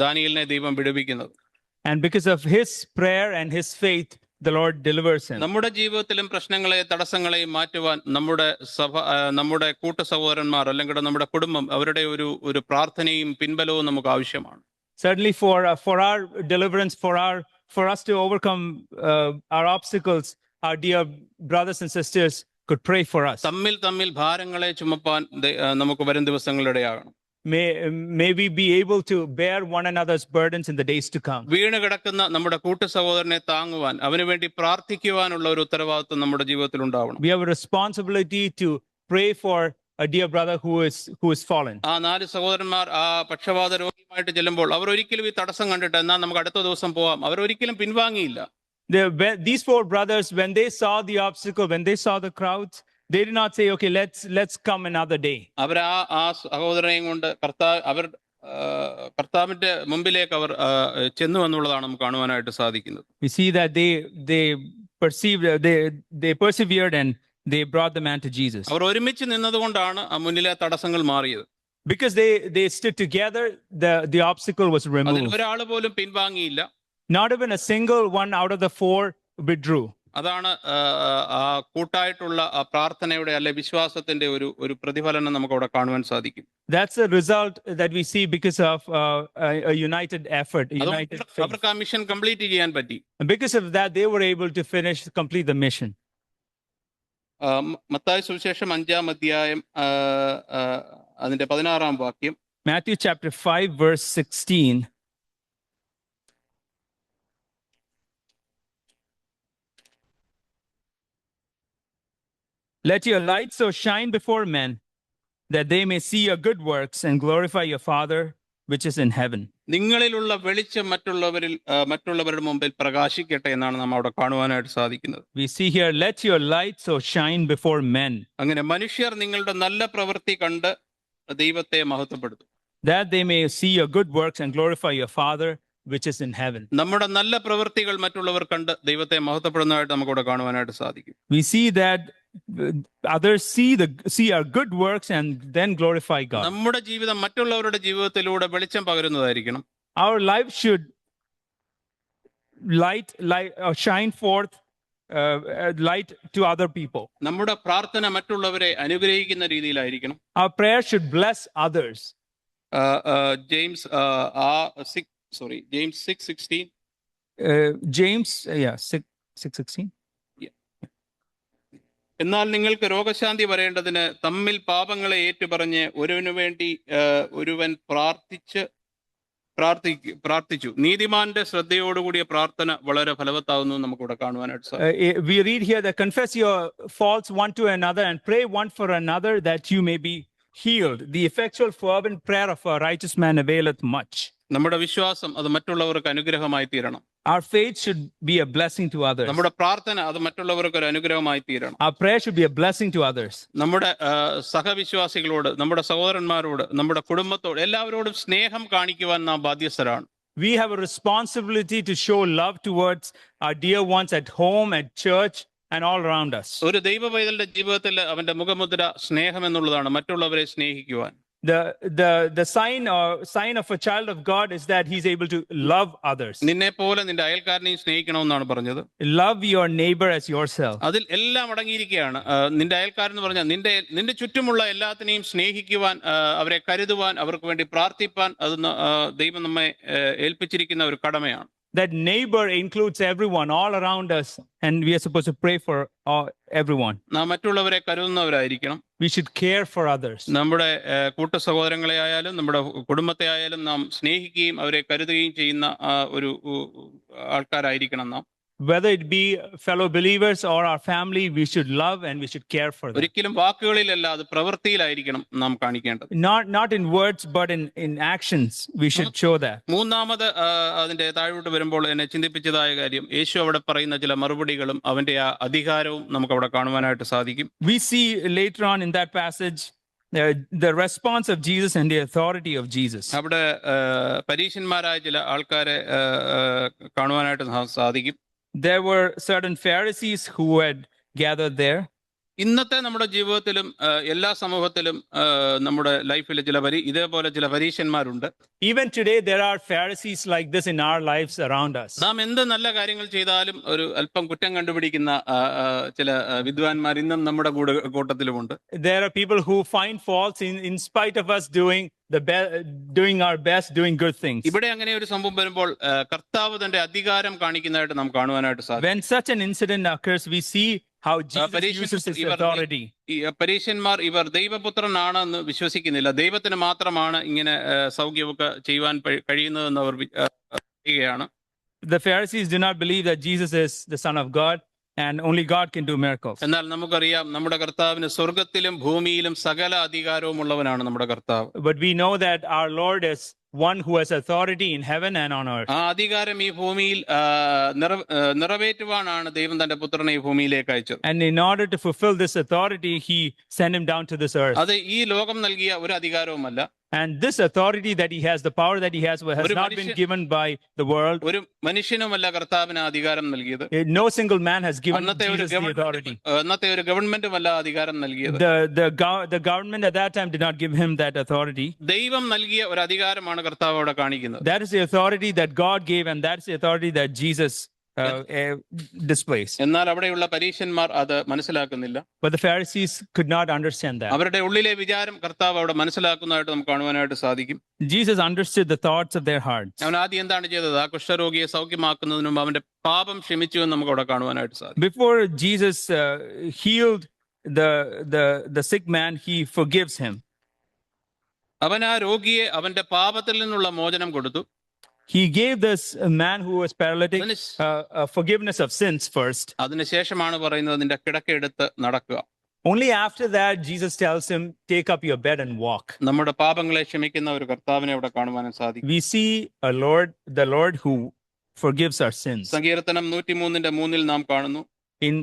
ദാനിയേലിനെ ദൈവം വിടുവിക്കുന്നത്. And because of his prayer and his faith, the Lord delivers him. നമ്മുടെ ജീവിതത്തിലും പ്രശ്നങ്ങളെയും തടസ്സങ്ങളെയും മാറ്റുവാൻ നമ്മുടെ സഭ, നമ്മുടെ കൂട്ടു സഹോദരന്മാർ അല്ലെങ്കിൽ നമ്മുടെ കുടുംബം, അവരുടെ ഒരു പ്രാർത്ഥനയും പിൻബലവും നമുക്ക് ആവശ്യമാണ്. Certainly for our deliverance, for us to overcome our obstacles, our dear brothers and sisters could pray for us. തമ്മിൽ ഭാരങ്ങളെ ചുമപ്പാൻ നമുക്ക് വരും ദിവസങ്ങളിടെയാകണം. May we be able to bear one another's burdens in the days to come. വീണ് കിടക്കുന്ന നമ്മുടെ കൂട്ടു സഹോദരനെ താങ്ങുവാൻ, അവന് വേണ്ടി പ്രാർത്ഥിക്കുവാനുള്ള ഒരു ഉത്തരവാദിത്വം നമ്മുടെ ജീവിതത്തിൽ ഉണ്ടാവണം. We have a responsibility to pray for a dear brother who is fallen. ആ 4 സഹോദരന്മാർ ആ പക്ഷവാത രോഗിയുമായിട്ട് ചെല്ലുമ്പോൾ അവർ ഒരിക്കലും ഈ തടസ്സം കണ്ടിട്ട് എന്നാൽ നമുക്ക് അടുത്ത ദിവസം പോവാം, അവരൊരിക്കലും പിൻവാങ്ങിയില്ല. These 4 brothers, when they saw the obstacle, when they saw the crowds, they did not say, okay, let's come another day. അവർ ആ സഹോദരനെയും കൊണ്ട് കർത്താവിന്റെ മുമ്പിലേക്ക് അവർ ചെന്നു എന്നുള്ളതാണ് നമുക്ക് കാണുവാനായിട്ട് സാധിക്കുന്നത്. We see that they persevered and they brought the man to Jesus. അവർ ഒരുമിച്ച് നിന്നതുകൊണ്ടാണ് ആ മുന്നിലെ തടസ്സങ്ങൾ മാറിയത്. Because they stood together, the obstacle was അതിൽ removed. ഒരാൾ പോലും പിൻവാങ്ങിയില്ല. Not even a single one out of the 4 withdrew. അതാണ് ആ കൂട്ടായിട്ടുള്ള ആ പ്രാർത്ഥനയുടെ അല്ലെ വിശ്വാസത്തിന്റെ ഒരു പ്രതിഫലനം നമുക്ക് അവിടെ കാണുവാൻ സാധിക്കും. That's a result that we see because of a united effort, a united faith. അവർക്ക് ആ മിഷൻ കംപ്ലീറ്റ് ചെയ്യാൻ പറ്റി. And because of that, they were able to complete the mission. Mathai സുവിശേഷം 5-ാം അധ്യായം അതിന്റെ 16-ാം വാക്യം. Matthew chapter 5 verse 16. Let your light so shine before men that they may see your good works and glorify your Father which is in heaven. നിങ്ങളിലുള്ള വെളിച്ചം മറ്റുള്ളവരുടെ മുമ്പിൽ പ്രകാശിക്കട്ടെ എന്നാണ് നാം അവിടെ കാണുവാനായിട്ട് സാധിക്കുന്നത്. We see here, let your light so shine before men. അങ്ങനെ മനുഷ്യർ നിങ്ങളുടെ നല്ല പ്രവൃത്തി കണ്ട് ദൈവത്തെ മഹത്വപ്പെടുത്തും. That they may see your good works and glorify your Father which is in heaven. നമ്മുടെ നല്ല പ്രവൃത്തികൾ മറ്റുള്ളവർ കണ്ട് ദൈവത്തെ മഹത്വപ്പെടുന്നതായിട്ട് നമുക്കിവിടെ കാണുവാനായിട്ട് സാധിക്കും. We see that others see our good works and then glorify God. നമ്മുടെ ജീവിതം മറ്റുള്ളവരുടെ ജീവിതത്തിലൂടെ വെളിച്ചം പകരുന്നതായിരിക്കണം. Our life should shine forth light to other people. നമ്മുടെ പ്രാർത്ഥന മറ്റുള്ളവരെ അനുഗ്രഹിക്കുന്ന രീതിയിലായിരിക്കണം. Our prayer should bless others. James 6:16. James 6:16. എന്നാൽ നിങ്ങൾക്ക് രോഗശാന്തി വരേണ്ടതിന് തമ്മിൽ പാപങ്ങളെ ഏറ്റുപറഞ്ഞ് ഒരുവനു വേണ്ടി ഒരുവൻ പ്രാർത്ഥിച്ചു. നീതിമാന്റെ ശ്രദ്ധയോടുകൂടിയ പ്രാർത്ഥന വളരെ ഫലവത്താവുന്നു നമുക്കിവിടെ കാണുവാനായിട്ട് സാധിക്കും. We read here that confess your faults one to another and pray one for another that you may be healed. The effectual fervent prayer of a righteous man availeth much. നമ്മുടെ വിശ്വാസം അത് മറ്റുള്ളവർക്ക് അനുഗ്രഹമായി തീരണം. Our faith should be a blessing to others. നമ്മുടെ പ്രാർത്ഥന അത് മറ്റുള്ളവർക്ക് ഒരു അനുഗ്രഹമായി തീരണം. Our prayer should be a blessing to others. നമ്മുടെ സഹവിശ്വാസികളോട്, നമ്മുടെ സഹോദരന്മാരോട്, നമ്മുടെ കുടുംബത്തോട് എല്ലാവരോടും സ്നേഹം കാണിക്കുവാൻ നാം ബാധ്യസ്ഥരാണ്. We have a responsibility to show love towards our dear ones at home, at church, and all around us. ഒരു ദൈവ പൈതലിന്റെ ജീവിതത്തിൽ അവന്റെ മുഖമുദ്ര സ്നേഹം എന്നുള്ളതാണ്, മറ്റുള്ളവരെ സ്നേഹിക്കുവാൻ. The sign of a child of God is that he's able to love others. നിന്നെ പോലെ നിന്റെ അയൽക്കാരനെയും സ്നേഹിക്കണമെന്നാണ് പറഞ്ഞത്. Love your neighbor as yourself. അതിൽ എല്ലാം അടങ്ങിയിരിക്കുകയാണ്. നിന്റെ അയൽക്കാരൻ എന്ന് പറഞ്ഞാൽ നിന്റെ ചുറ്റുമുള്ള എല്ലാത്തിനെയും സ്നേഹിക്കുവാൻ, അവരെ കരുതുവാൻ, അവർക്ക് വേണ്ടി പ്രാർത്ഥിപ്പാൻ അത് ദൈവം നമ്മെ ഏൽപ്പിച്ചിരിക്കുന്ന ഒരു കടമയാണ്. That neighbor includes everyone all around us, and we are supposed to pray for everyone. നാം മറ്റുള്ളവരെ കരുതുന്നവരായിരിക്കണം. We should care for others. നമ്മുടെ കൂട്ട സഹോദരങ്ങളെ ആയാലും നമ്മുടെ കുടുംബത്തെ ആയാലും നാം സ്നേഹിക്കുകയും അവരെ കരുതുകയും ചെയ്യുന്ന ഒരു ആൾക്കാരായിരിക്കണം നാം. Whether it be fellow believers or our family, we should love and we should care for them. ഒരിക്കലും വാക്കുകളിലല്ല, അത് പ്രവൃത്തിയിലായിരിക്കണം നാം കാണിക്കേണ്ടത്. Not in words but in actions we should show that. മൂന്നാമത് അതിന്റെ താഴോട്ട് വരുമ്പോൾ എന്നെ ചിന്തിപ്പിച്ചതായ കാര്യം, യേശു അവിടെ പറയുന്ന ചില മറുപടികളും അവന്റെ ആ അധികാരവും നമുക്ക് അവിടെ കാണുവാനായിട്ട് സാധിക്കും. We see later on in that passage the response of Jesus and the authority of Jesus. അവിടെ പരീശന്മാരായ ചില ആൾക്കാരെ കാണുവാനായിട്ട് സാധിക്കും. There were certain Pharisees who had gathered there. ഇന്നത്തെ നമ്മുടെ ജീവിതത്തിലും എല്ലാ സമൂഹത്തിലും നമ്മുടെ ലൈഫിൽ ഇതേപോലെ ചില പരീശന്മാരുണ്ട്. Even today there are Pharisees like this in our lives around us. നാം എന്ത് നല്ല കാര്യങ്ങൾ ചെയ്താലും ഒരു അല്പം കുറ്റം കണ്ടുപിടിക്കുന്ന ചില വിദ്വാൻമാർ ഇന്നും നമ്മുടെ കൂട്ടത്തിലുമുണ്ട്. There are people who find faults in spite of us doing our best, doing good things. ഇവിടെ അങ്ങനെ ഒരു സംഭവം വരുമ്പോൾ കർത്താവ് തന്റെ അധികാരം കാണിക്കുന്നതായിട്ട് നാം കാണുവാനായിട്ട് സാധിക്കും. When such an incident occurs, we see how Jesus uses his authority. പരീശന്മാർ ഇവർ ദൈവപുത്രനാണെന്ന് വിശ്വസിക്കുന്നില്ല, ദൈവത്തിന് മാത്രമാണ് ഇങ്ങനെ സൗഖ്യമൊക്കെ ചെയ്യുവാൻ കഴിയുന്നതെന്ന് അവർ പറയുകയാണ്. The Pharisees do not believe that Jesus is the Son of God and only God can do miracles. എന്നാൽ നമുക്കറിയാം നമ്മുടെ കർത്താവിന് സ്വർഗത്തിലും ഭൂമിയിലും സകല അധികാരവും ഉള്ളവനാണ് നമ്മുടെ കർത്താവ്. But we know that our Lord is one who has authority in heaven and on earth. ആ അധികാരം ഈ ഭൂമിയിൽ നിറവേറ്റുവാനാണ് ദൈവം തന്റെ പുത്രനെ ഈ ഭൂമിയിലേക്ക് അയച്ചത്. And in order to fulfill this authority, he sent him down to this earth. അത് ഈ ലോകം നൽകിയ ഒരു അധികാരവുമല്ല. And this authority that he has, the power that he has not been given by the world. ഒരു മനുഷ്യനുമല്ല കർത്താവിന് അധികാരം നൽകിയത്. No single man has given Jesus the authority. അന്നത്തെ ഒരു ഗവൺമെന്റുമല്ല അധികാരം നൽകിയത്. The government at that time did not give him that authority. ദൈവം നൽകിയ ഒരു അധികാരമാണ് കർത്താവ് അവിടെ കാണിക്കുന്നത്. That is the authority that God gave, and that's the authority that Jesus displays. എന്നാൽ അവിടെയുള്ള പരീശന്മാർ അത് മനസ്സിലാക്കുന്നില്ല. But the Pharisees could not understand that. അവരുടെ ഉള്ളിലെ വിചാരം കർത്താവ് അവിടെ മനസ്സിലാക്കുന്നതായിട്ട് നമുക്ക് കാണുവാനായിട്ട് സാധിക്കും. Jesus understood the thoughts of their hearts. അവൻ ആദ്യം എന്താണ് ചെയ്തത്? ആ കുഷ്ഠരോഗിയെ സൗഖ്യമാക്കുന്നതിന് മുമ്പ് അവന്റെ പാപം ക്ഷമിച്ചു എന്ന് നമുക്ക് അവിടെ കാണുവാനായിട്ട് സാധിക്കും. Before Jesus healed the sick man, he forgives him. അവൻ ആ രോഗിയെ അവന്റെ പാപത്തിൽ നിന്നുള്ള മോചനം കൊടുത്തു. He gave this man who was paralytic forgiveness of sins first. അതിനുശേഷമാണ് പറയുന്നത് നിന്റെ കിടക്കയെടുത്ത് നടക്കുക. Only after that Jesus tells him, take up your bed and walk. നമ്മുടെ പാപങ്ങളെ ക്ഷമിക്കുന്ന ഒരു കർത്താവിനെ അവിടെ കാണുവാനും സാധിക്കും. We see the Lord who forgives our sins. സങ്കീർത്തനം 103:3 നാം കാണുന്നു. In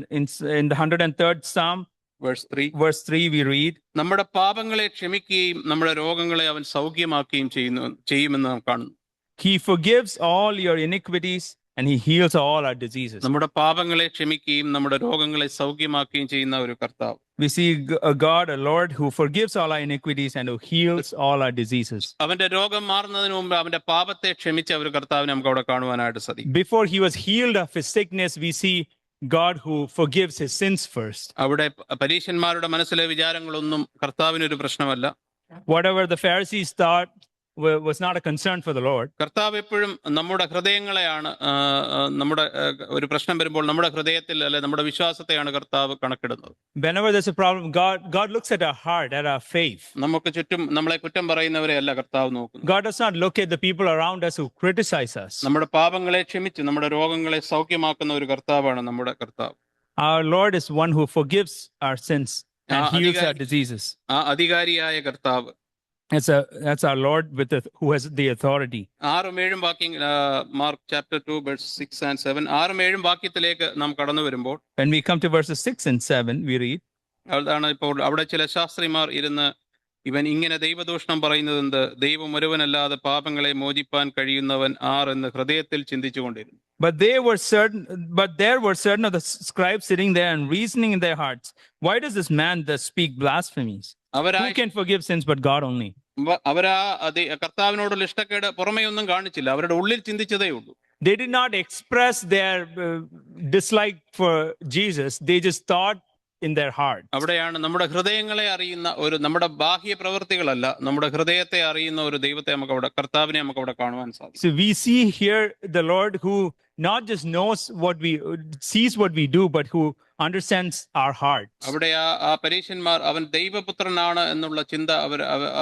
the 103rd Psalm, verse 3 we read, നമ്മുടെ പാപങ്ങളെ ക്ഷമിക്കുകയും നമ്മുടെ രോഗങ്ങളെ അവൻ സൗഖ്യമാക്കുകയും ചെയ്യുമെന്ന് നാം കാണുന്നു. He forgives all your iniquities and he heals all our diseases. നമ്മുടെ പാപങ്ങളെ ക്ഷമിക്കുകയും നമ്മുടെ രോഗങ്ങളെ സൗഖ്യമാക്കുകയും ചെയ്യുന്ന ഒരു കർത്താവ്. We see a God, a Lord who forgives all our iniquities and who heals all our diseases. അവന്റെ രോഗം മാറുന്നതിന് മുമ്പ് അവന്റെ പാപത്തെ ക്ഷമിച്ച ഒരു കർത്താവിനെ നമുക്ക് അവിടെ കാണുവാനായിട്ട് സാധിക്കും. Before he was healed of his sickness, we see God who forgives his sins first. അവിടെ പരീശന്മാരുടെ മനസ്സിലെ വിചാരങ്ങളൊന്നും കർത്താവിനൊരു പ്രശ്നമല്ല. Whatever the Pharisees thought was not a concern for the Lord. കർത്താവ് എപ്പോഴും നമ്മുടെ ഹൃദയങ്ങളെയാണ് നമ്മുടെ ഒരു പ്രശ്നം വരുമ്പോൾ നമ്മുടെ ഹൃദയത്തിൽ അല്ലെ നമ്മുടെ വിശ്വാസത്തെയാണ് കർത്താവ് കണക്കിടുന്നത്. Whenever there's a problem, God looks at our heart, at our faith. നമുക്ക് ചുറ്റും നമ്മളെ കുറ്റം പറയുന്നവരെ അല്ല കർത്താവ് നോക്കുന്നത്. God does not look at the people around us who criticize us. നമ്മുടെ പാപങ്ങളെ ക്ഷമിച്ച് നമ്മുടെ രോഗങ്ങളെ സൗഖ്യമാക്കുന്ന ഒരു കർത്താവാണ് നമ്മുടെ കർത്താവ്. Our Lord is one who forgives our sins and heals our diseases. ആ അധികാരിയായ കർത്താവ്. That's our Lord who has the authority. 6-7 വാക്യം മാർക്ക് ചാപ്റ്റർ 2 verse 6 and 7 6-7 വാക്യത്തിലേക്ക് നാം കടന്നു വരുമ്പോൾ When we come to verses 6 and 7, we read, അതാണ് ഇപ്പോൾ അവിടെ ചില ശാസ്ത്രിമാർ ഇരുന്ന് ഇവൻ ഇങ്ങനെ ദൈവദൂഷണം പറയുന്നതെന്ത്, ദൈവം ഒരുവനല്ലാതെ പാപങ്ങളെ മോചിപ്പാൻ കഴിയുന്നവൻ ആർ എന്ന് ഹൃദയത്തിൽ ചിന്തിച്ചുകൊണ്ടിരുന്നു. But there were certain of the scribes sitting there and reasoning in their hearts, why does this man thus speak blasphemies? Who can forgive sins but God only? അവരാ കർത്താവിനോടുള്ള ഇഷ്ടക്കേട് പുറമേയൊന്നും കാണിച്ചില്ല, അവരുടെ ഉള്ളിൽ ചിന്തിച്ചതേ ഉള്ളൂ. They did not express their dislike for Jesus. They just thought in their heart. അവിടെയാണ് നമ്മുടെ ഹൃദയങ്ങളെ അറിയുന്ന ഒരു, നമ്മുടെ ബാഹ്യ പ്രവൃത്തികളല്ല, നമ്മുടെ ഹൃദയത്തെ അറിയുന്ന ഒരു ദൈവത്തെ നമുക്ക് അവിടെ, കർത്താവിനെ നമുക്ക് അവിടെ കാണുവാൻ സാധിക്കും. So we see here the Lord who not just sees what we do, but who understands our hearts. അവിടെ ആ പരീശന്മാർ അവൻ ദൈവപുത്രനാണ് എന്നുള്ള ചിന്ത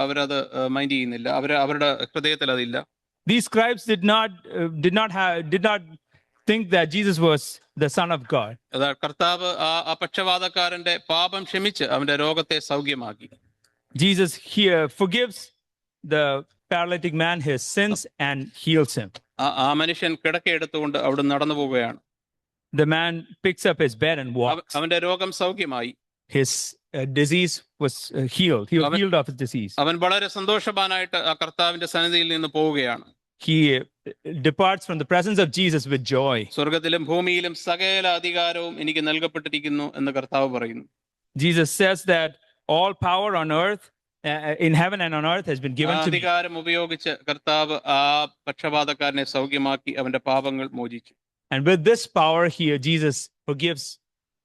അവരത് മൈൻഡ് ചെയ്യുന്നില്ല, അവരുടെ ഹൃദയത്തിൽ അതില്ല. These scribes did not think that Jesus was the Son of God. കർത്താവ് ആ പക്ഷവാതക്കാരന്റെ പാപം ക്ഷമിച്ച് അവന്റെ രോഗത്തെ സൗഖ്യമാക്കി. Jesus here forgives the paralytic man his sins and heals him. ആ മനുഷ്യൻ കിടക്കയെടുത്തുകൊണ്ട് അവിടെ നടന്നു പോവുകയാണ്. The man picks up his bed and walks. അവന്റെ രോഗം സൗഖ്യമായി. His disease was healed. He was healed of his disease. അവൻ വളരെ സന്തോഷവാനായിട്ട് ആ കർത്താവിന്റെ സന്നിധിയിൽ നിന്ന് പോവുകയാണ്. He departs from the presence of Jesus with joy. സ്വർഗ്ഗത്തിലും ഭൂമിയിലും സകല അധികാരവും എനിക്ക് നൽകപ്പെട്ടിരിക്കുന്നു എന്ന് കർത്താവ് പറയുന്നു. Jesus says that all power on earth, in heaven and on earth, has been given to me. അധികാരം ഉപയോഗിച്ച് കർത്താവ് ആ പക്ഷപാതക്കാരനെ സൗഖ്യമാക്കി അവന്റെ പാപങ്ങൾ മോചിച്ചു. And with this power here, Jesus forgives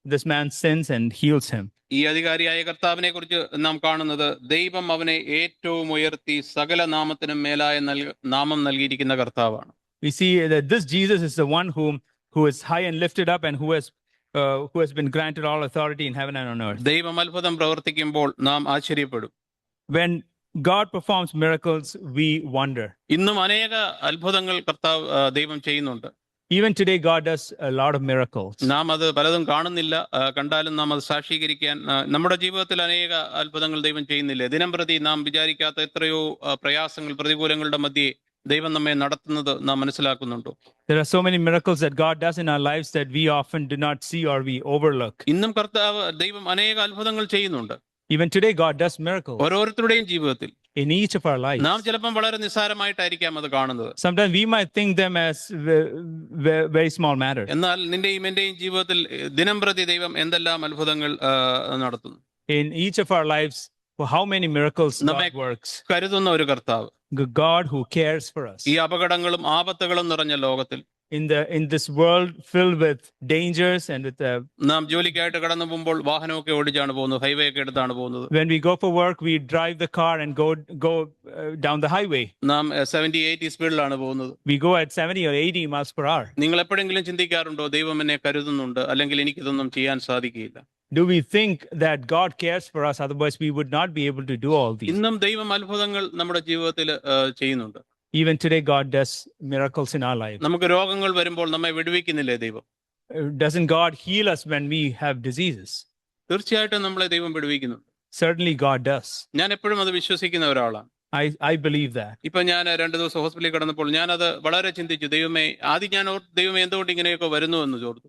this man's sins and heals him. ഈ അധികാരിയായ കർത്താവിനെ കുറിച്ച് നാം കാണുന്നത്, ദൈവം അവനെ ഏറ്റവും ഉയർത്തി സകല നാമത്തിനും മേലായ നാമം നൽകിയിരിക്കുന്ന കർത്താവാണ്. We see that this Jesus is the one who is high and lifted up and who has been granted all authority in heaven and on earth. ദൈവം അത്ഭുതം പ്രവർത്തിക്കുമ്പോൾ നാം ആശ്ചര്യപ്പെടും. When God performs miracles, we wonder. ഇന്നും അനേക അത്ഭുതങ്ങൾ ദൈവം ചെയ്യുന്നുണ്ട്. Even today, God does a lot of miracles. നാം അത് പലതും കാണുന്നില്ല, കണ്ടാലും നാം അത് സാക്ഷീകരിക്കാൻ നമ്മുടെ ജീവിതത്തിൽ അനേക അത്ഭുതങ്ങൾ ദൈവം ചെയ്യുന്നില്ലേ. ദിനംപ്രതി നാം വിചാരിക്കാത്ത എത്രയോ പ്രയാസങ്ങൾ, പ്രതികൂലങ്ങളുടെ മധ്യേ ദൈവം നമ്മെ നടത്തുന്നത് നാം മനസ്സിലാക്കുന്നുണ്ടോ? There are so many miracles that God does in our lives that we often do not see or we overlook. ഇന്നും ദൈവം അനേക അത്ഭുതങ്ങൾ ചെയ്യുന്നുണ്ട്. Even today, God does miracles ഓരോരുത്തരുടെയും ജീവിതത്തിൽ in each of our lives. നാം ചിലപ്പം വളരെ നിസ്സാരമായിട്ടായിരിക്കാം അത് കാണുന്നത്. Sometimes we might think them as very small matters. എന്നാൽ നിന്റെയും എന്റെയും ജീവിതത്തിൽ ദിനംപ്രതി ദൈവം എന്തെല്ലാം അത്ഭുതങ്ങൾ നടത്തുന്നു. In each of our lives, how many miracles God works. കരുതുന്ന ഒരു കർത്താവ്, God who cares for us. ഈ അപകടങ്ങളും ആപത്തുകളും നിറഞ്ഞ ലോകത്തിൽ, in this world filled with dangers and with നാം ജോലിക്കായിട്ട് കടന്നു പോകുമ്പോൾ വാഹനമൊക്കെ ഓടിച്ചാണ് പോകുന്നത്, ഹൈവേ ഒക്കെ എടുത്താണ് പോകുന്നത്. When we go for work, we drive the car and go down the highway. നാം 70-80 സ്പീഡിലാണ് പോകുന്നത്. We go at 70 or 80 miles per hour. നിങ്ങൾ എപ്പോഴെങ്കിലും ചിന്തിക്കാറുണ്ടോ, ദൈവം എന്നെ കരുതുന്നുണ്ട്, അല്ലെങ്കിൽ എനിക്കിതൊന്നും ചെയ്യാൻ സാധിക്കില്ല? Do we think that God cares for us, otherwise we would not be able to do all these? ഇന്നും ദൈവം അത്ഭുതങ്ങൾ നമ്മുടെ ജീവിതത്തിൽ ചെയ്യുന്നുണ്ട്. Even today, God does miracles in our lives. നമുക്ക് രോഗങ്ങൾ വരുമ്പോൾ നമ്മെ വിടുവിക്കുന്നില്ലേ ദൈവം? Doesn't God heal us when we have diseases? തീർച്ചയായിട്ടും നമ്മളെ ദൈവം വിടുവിക്കുന്നുണ്ട്. Certainly God does. ഞാൻ എപ്പോഴും അത് വിശ്വസിക്കുന്ന ഒരാളാണ്. I believe that. ഇപ്പൊ ഞാൻ 2 ദിവസം ഹോസ്പിറ്റലിൽ കിടന്നപ്പോൾ ഞാനത് വളരെ ചിന്തിച്ചു. ദൈവമേ എന്തുകൊണ്ട് ഇങ്ങനെയൊക്കെ വരുന്നു എന്ന് ചോർത്തു.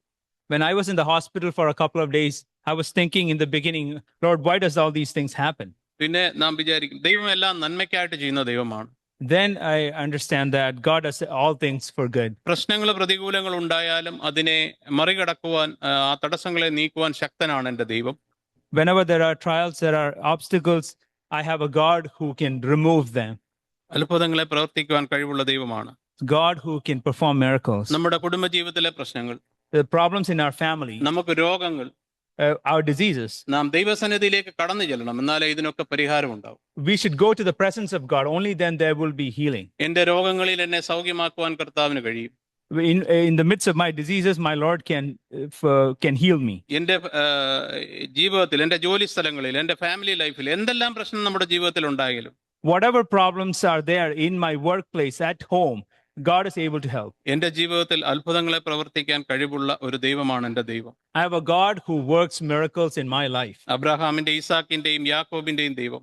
When I was in the hospital for a couple of days, I was thinking in the beginning, Lord, why does all these things happen? പിന്നെ നാം വിചാരിക്കും, ദൈവം എല്ലാം നന്മയ്ക്കായിട്ട് ചെയ്യുന്ന ദൈവമാണ്. then I understand that God does all things for good. പ്രശ്നങ്ങൾ പ്രതികൂലങ്ങൾ ഉണ്ടായാലും അതിനെ മറികടക്കുവാൻ ആ തടസ്സങ്ങളെ നീക്കുവാൻ ശക്തനാണ് എൻ്റെ ദൈവം. Whenever there are trials, there are obstacles, I have a God who can remove them. അത്ഭുതങ്ങളെ പ്രവർത്തിക്കുവാൻ കഴിവുള്ള ദൈവമാണ്. God who can perform miracles. നമ്മുടെ കുടുംബജീവിതത്തിലെ പ്രശ്നങ്ങൾ, The problems in our family, നമുക്ക് രോഗങ്ങൾ, our diseases, നാം ദൈവസന്നിധിയിലേക്ക് കടന്നു ചെല്ലണം, എന്നാലേ ഇതിനൊക്കെ പരിഹാരം ഉണ്ടാവും. we should go to the presence of God. Only then there will be healing. എന്റെ രോഗങ്ങളിൽ എന്നെ സൗഖ്യമാക്കുവാൻ കർത്താവിന് കഴിയും. In the midst of my diseases, my Lord can heal me. എന്റെ ജീവിതത്തിൽ, എന്റെ ജോലി സ്ഥലങ്ങളിൽ, എന്റെ ഫാമിലി ലൈഫിൽ എന്തെല്ലാം പ്രശ്നം നമ്മുടെ ജീവിതത്തിൽ ഉണ്ടായാലും, Whatever problems are there in my workplace, at home, God is able to help. എന്റെ ജീവിതത്തിൽ അത്ഭുതങ്ങളെ പ്രവർത്തിക്കാൻ കഴിവുള്ള ഒരു ദൈവമാണ് എന്റെ ദൈവം. I have a God who works miracles in my life. അബ്രഹാമിന്റെ, ഇസാക്കിന്റെയും യാക്കോബിന്റെയും ദൈവം,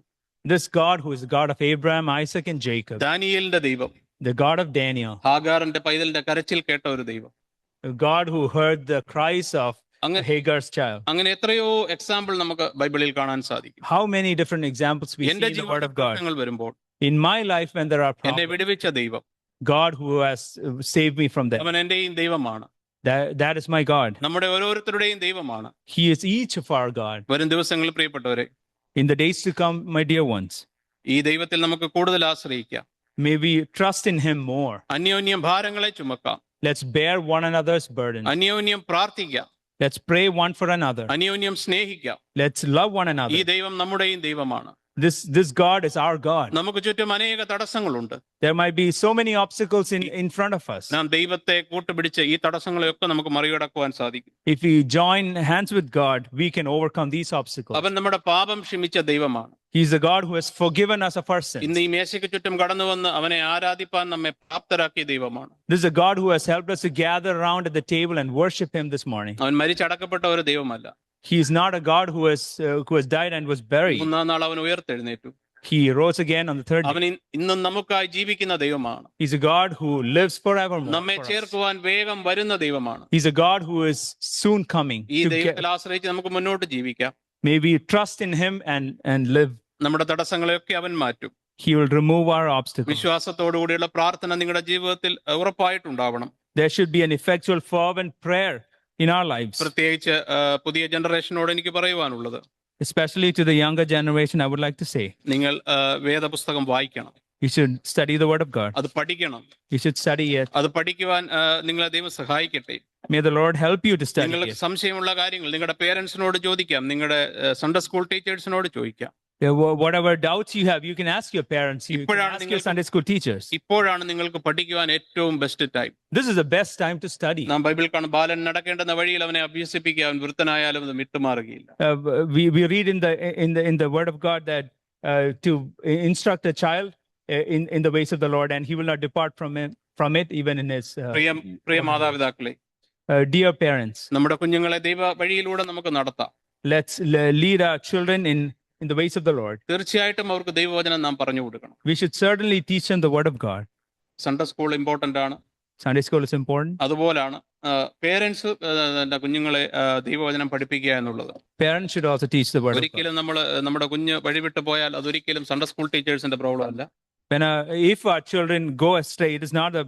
This God who is the God of Abraham, Isaac, and Jacob, ദാനിയേലിന്റെ ദൈവം, the God of Daniel, ഹാഗാറിന്റെ പൈതലിന്റെ കരച്ചിൽ കേട്ട ഒരു ദൈവം, the God who heard the cries of Hagar's child. അങ്ങനെ എത്രയോ example നമുക്ക് ബൈബിളിൽ കാണാൻ സാധിക്കും. How many different examples we see എന്റെ in the Word of God. ജീവിതത്തിൽ വരുമ്പോൾ In my life, when there are എന്നെ problems, വിടുവിച്ച ദൈവം, God who has saved me from them. അവൻ എന്റെയും ദൈവമാണ്. That is my God. നമ്മുടെ ഓരോരുത്തരുടെയും ദൈവമാണ്. He is each of our God. വരും ദിവസങ്ങളിൽ പ്രിയപ്പെട്ടവരെ, In the days to come, my dear ones, ഈ ദൈവത്തിൽ നമുക്ക് കൂടുതൽ ആശ്രയിക്കാം. may we trust in Him more. അന്യോന്യം ഭാരങ്ങളെ ചുമക്കാം. Let's bear one another's burdens. അന്യോന്യം പ്രാർത്ഥിക്കാം. Let's pray one for another. അന്യോന്യം സ്നേഹിക്കാം. Let's love one another. ഈ ദൈവം നമ്മുടെയും ദൈവമാണ്. This God is our God. നമുക്ക് ചുറ്റും അനേക തടസ്സങ്ങളുണ്ട്. There might be so many obstacles in front of us. നാം ദൈവത്തെ കൂട്ടുപിടിച്ച് ഈ തടസ്സങ്ങളെയൊക്കെ നമുക്ക് മറികടക്കുവാൻ സാധിക്കും. If we join hands with God, we can overcome these obstacles. അവൻ നമ്മുടെ പാപം ക്ഷമിച്ച ദൈവമാണ്. He is the God who has forgiven us of our sins. ഇന്ന് ഈ മേശയ്ക്ക് ചുറ്റും കടന്നു വന്ന് അവനെ ആരാധിപ്പാൻ നമ്മെ പ്രാപ്തരാക്കിയ ദൈവമാണ്. This is a God who has helped us to gather around at the table and worship Him this morning. അവൻ മരിച്ചടക്കപ്പെട്ട ഒരു ദൈവമല്ല. He is not a God who has died and was buried. മൂന്നാം നാൾ അവൻ ഉയർത്തെഴുന്നേറ്റു. He rose again on the third day. അവൻ ഇന്നും നമുക്കായി ജീവിക്കുന്ന ദൈവമാണ്. He's a God who lives forevermore. നമ്മെ for us. ചേർക്കുവാൻ വേഗം വരുന്ന ദൈവമാണ്. He's a God who is soon coming. ഈ ദൈവത്തിൽ ആശ്രയിച്ച് നമുക്ക് മുന്നോട്ട് ജീവിക്കാം. May we trust in Him and live. നമ്മുടെ തടസ്സങ്ങളെയൊക്കെ അവൻ മാറ്റും. He will remove our obstacles. വിശ്വാസത്തോടുകൂടിയുള്ള പ്രാർത്ഥന നിങ്ങളുടെ ജീവിതത്തിൽ ഉറപ്പായിട്ടുണ്ടാവണം. There should be an effectual, fervent prayer in our lives. പ്രത്യേകിച്ച് പുതിയ ജനറേഷനോട് എനിക്ക് പറയുവാനുള്ളത്, Especially to the younger generation, I would like to say, നിങ്ങൾ വേദപുസ്തകം വായിക്കണം. you should study the Word of God. അത് പഠിക്കണം. You should study it. അത് പഠിക്കുവാൻ നിങ്ങളെ ദൈവം സഹായിക്കട്ടെ. May the Lord help you to study നിങ്ങൾക്ക് it. സംശയമുള്ള കാര്യങ്ങൾ നിങ്ങളുടെ പേരൻസിനോട് ചോദിക്കാം, നിങ്ങളുടെ സൺഡേ സ്കൂൾ ടീച്ചേഴ്സിനോട് ചോദിക്കാം. Whatever doubts you have, you can ask your parents. You can ask your Sunday school teachers. ഇപ്പോഴാണ് നിങ്ങൾക്ക് പഠിക്കുവാൻ ഏറ്റവും best time. This is the best time to study. നാം ബൈബിൾ കാണും, ബാലൻ നടക്കേണ്ടുന്ന വഴിയിൽ അവനെ അഭ്യസിപ്പിക്കുക, അവൻ വൃത്തനായാലും അത് വിട്ടുമാറുകയില്ല. We read in the Word of God that to instruct a child in the ways of the Lord, and he will not depart from it even in his. പ്രിയ മാതാപിതാക്കളെ, dear parents, നമ്മുടെ കുഞ്ഞുങ്ങളെ ദൈവ വഴിയിലൂടെ നമുക്ക് നടത്താം. let's lead our children in the ways of the Lord. തീർച്ചയായിട്ടും അവർക്ക് ദൈവവചനം നാം പറഞ്ഞു കൊടുക്കണം. We should certainly teach them the Word of God. Sunday school important ആണ്. Sunday school is important. അതുപോലാണ് പേരൻസ് കുഞ്ഞുങ്ങളെ ദൈവവചനം പഠിപ്പിക്കുക എന്നുള്ളത്. Parents should also teach the Word of God. ഒരിക്കലും നമ്മുടെ കുഞ്ഞ് വഴിവിട്ട് പോയാൽ അതൊരിക്കലും സൺഡേ സ്കൂൾ ടീച്ചേഴ്സിന്റെ പ്രോബ്ലം അല്ല. If our children go astray, it is not the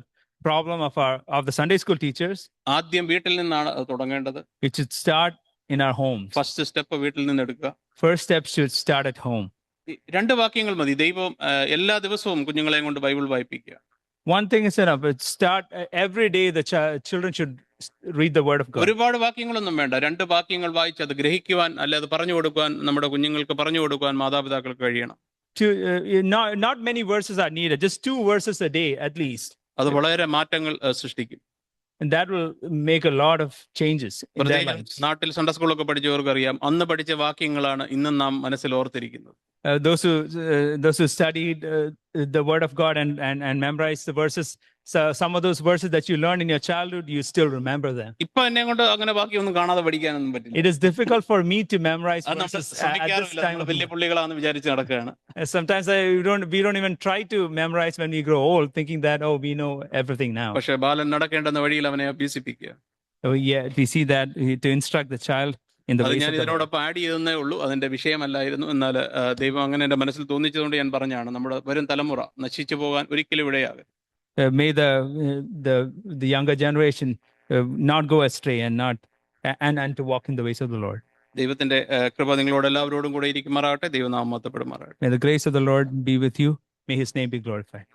problem of the Sunday school teachers. ആദ്യം വീട്ടിൽ നിന്നാണ് അത് തുടങ്ങേണ്ടത്. It should start in our homes. First step വീട്ടിൽ നിന്ന് എടുക്കുക. First step should start at home. രണ്ട് വാക്യങ്ങൾ മതി. ദൈവം എല്ലാ ദിവസവും കുഞ്ഞുങ്ങളെ കൊണ്ട് Bible വായിപ്പിക്കുക. One thing is enough. Start every day. The children should read the Word of God. ഒരുപാട് വാക്യങ്ങളൊന്നും വേണ്ട. രണ്ട് വാക്യങ്ങൾ വായിച്ച് അത് ഗ്രഹിക്കുവാൻ, അല്ലെ അത് പറഞ്ഞു കൊടുക്കുവാൻ, നമ്മുടെ കുഞ്ഞുങ്ങൾക്ക് പറഞ്ഞു കൊടുക്കുവാൻ മാതാപിതാക്കൾക്ക് കഴിയണം. Not many verses are needed. Just 2 verses a day at least. അത് വളരെ മാറ്റങ്ങൾ സൃഷ്ടിക്കും. And that will make a lot of changes in their lives. നാട്ടിൽ സൺഡേ സ്കൂളൊക്കെ പഠിച്ചവർക്ക് അറിയാം, അന്ന് പഠിച്ച വാക്യങ്ങളാണ് ഇന്നും നാം മനസ്സിൽ ഓർത്തിരിക്കുന്നത്. Those who studied the Word of God and memorized the verses, so some of those verses that you learned in your childhood, you still remember them. ഇപ്പൊ എന്നെ കൊണ്ട് അങ്ങനെ വാക്യമൊന്നും കാണാതെ പഠിക്കാനൊന്നും പറ്റില്ല. It is difficult for me to memorize verses at this time. വലിയ പുള്ളികളാണെന്ന് വിചാരിച്ച് നടക്കുകയാണ്. Sometimes we don't even try to memorize when we grow old, thinking that we know everything now. പക്ഷേ ബാലൻ നടക്കേണ്ടുന്ന വഴിയിൽ അവനെ അഭ്യസിപ്പിക്കുക. So yeah, we see that to instruct the child in the അത് ways ഞാൻ of the Lord. ഇതിനോടൊപ്പം add ചെയ്തെന്നേ ഉള്ളൂ, അതിന്റെ വിഷയമല്ലായിരുന്നു. എന്നാൽ ദൈവം അങ്ങനെ എൻ്റെ മനസ്സിൽ തോന്നിച്ചതുകൊണ്ട് ഞാൻ പറഞ്ഞാണ്. നമ്മുടെ വരും തലമുറ നശിച്ചു പോകാൻ ഒരിക്കലും ഇടയാകരുത്. May the younger generation not go astray and to walk in the ways of the Lord. ദൈവത്തിന്റെ കൃപ നിങ്ങളോട് എല്ലാവരോടും കൂടെ ഇരിക്കുമാറാകട്ടെ. ദൈവനാമം മഹത്വപ്പെടുമാറാകട്ടെ. May the grace of the Lord be with you. May his name be glorified.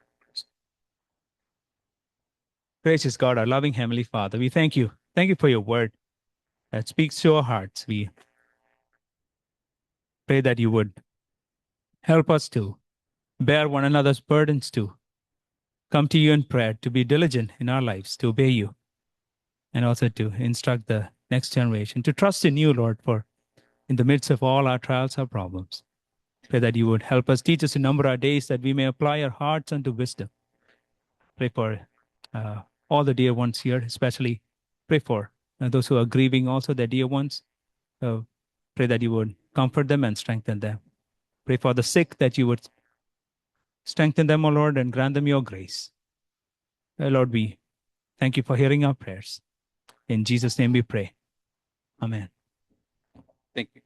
Gracious God, our loving Heavenly Father, we thank you. Thank you for your word that speaks to our hearts. We pray that you would help us to bear one another's burdens, to come to you in prayer, to be diligent in our lives, to obey you, and also to instruct the next generation, to trust in you, Lord, for in the midst of all our trials, our problems. Pray that you would help us, teach us to number our days, that we may apply our hearts unto wisdom. Pray for all the dear ones here, especially pray for those who are grieving also, their dear ones. Pray that you would comfort them and strengthen them. Pray for the sick, that you would strengthen them, O Lord, and grant them your grace. Lord, we thank you for hearing our prayers. In Jesus' name we pray. Amen. Thank you.